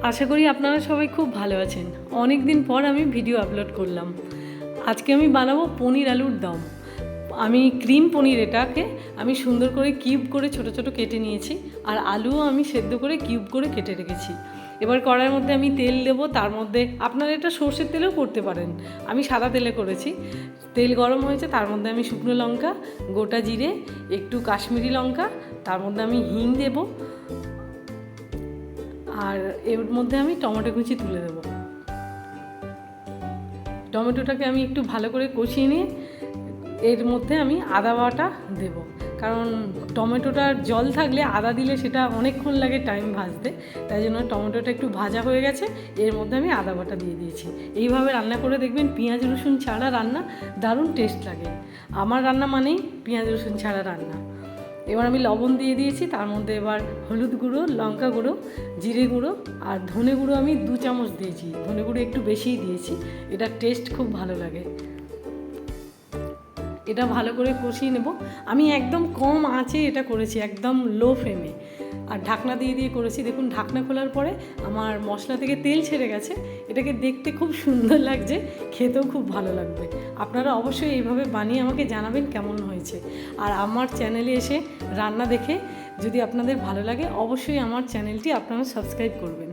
আশা করি আপনারা সবাই খুব ভালো আছেন। অনেক দিন পর আমি ভিডিও আপলোড করলাম। আজকে আমি বানাবো পনির আলুর দম। আমি ক্রিম পনির, এটাকে আমি সুন্দর করে কিউব করে ছোট ছোট কেটে নিয়েছি, আর আলুও আমি সেদ্ধ করে কিউব করে কেটে রেখেছি। এবার কড়াইয়ের মধ্যে আমি তেল দেবো, তার মধ্যে আপনারা এটা সর্ষের তেলেও করতে পারেন, আমি সাদা তেলে করেছি। তেল গরম হয়েছে, তার মধ্যে আমি শুকনো লঙ্কা, গোটা জিরে, একটু কাশ্মীরি লঙ্কা, তার মধ্যে আমি হিং দেবো, আর এর মধ্যে আমি টমেটো কুচি তুলে দেবো। টমেটোটাকে আমি একটু ভালো করে কষিয়ে নিয়ে এর মধ্যে আমি আদা বাটা দেবো, কারণ টমেটোটার জল থাকলে আদা দিলে সেটা অনেকক্ষণ লাগে টাইম ভাজতে, তাই জন্য টমেটোটা একটু ভাজা হয়ে গেছে, এর মধ্যে আমি আদা বাটা দিয়ে দিয়েছি। এইভাবে রান্না করে দেখবেন পেঁয়াজ রসুন ছাড়া রান্না দারুণ টেস্ট লাগে। আমার রান্না মানেই পেঁয়াজ রসুন ছাড়া রান্না। এবার আমি লবণ দিয়ে দিয়েছি, তার মধ্যে এবার হলুদ গুঁড়ো, লঙ্কা গুঁড়ো, জিরে গুঁড়ো আর ধনে গুঁড়ো আমি 2 চামচ দিয়েছি। ধনে গুঁড়ো একটু বেশিই দিয়েছি, এটার টেস্ট খুব ভালো লাগে। এটা ভালো করে কষিয়ে নেব। আমি একদম কম আঁচে এটা করেছি, একদম লো ফ্লেমে, আর ঢাকনা দিয়ে দিয়ে করেছি। দেখুন ঢাকনা খোলার পরে আমার মশলা থেকে তেল ছেড়ে গেছে। এটাকে দেখতে খুব সুন্দর লাগছে, খেতেও খুব ভালো লাগবে। আপনারা অবশ্যই এইভাবে বানিয়ে আমাকে জানাবেন কেমন হয়েছে। আর আমার চ্যানেলে এসে রান্না দেখে যদি আপনাদের ভালো লাগে, অবশ্যই আমার চ্যানেলটি আপনারা সাবস্ক্রাইব করবেন।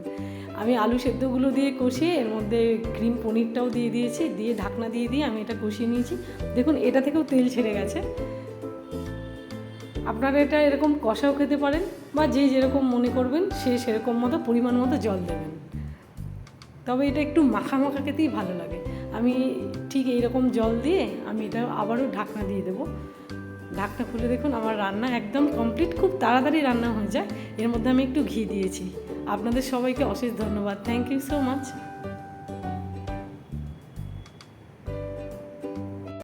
আমি আলু সেদ্ধগুলো দিয়ে কষিয়ে এর মধ্যে ক্রিম পনিরটাও দিয়ে দিয়েছি, দিয়ে ঢাকনা দিয়ে দিয়ে আমি এটা কষিয়ে নিয়েছি। দেখুন এটা থেকেও তেল ছেড়ে গেছে। আপনারা এটা এরকম কষাও খেতে পারেন, বা যে যেরকম মনে করবেন সে সেরকম মতো পরিমাণ মতো জল দেবেন। তবে এটা একটু মাখা মাখা খেতেই ভালো লাগে। আমি ঠিক এইরকম জল দিয়ে আমি এটা আবারও ঢাকনা দিয়ে দেবো। ঢাকনা খুলে দেখুন আমার রান্না একদম কমপ্লিট, খুব তাড়াতাড়ি রান্না হয়ে যায়। এর মধ্যে আমি একটু ঘি দিয়েছি। আপনাদের সবাইকে অশেষ ধন্যবাদ। Thank you so much.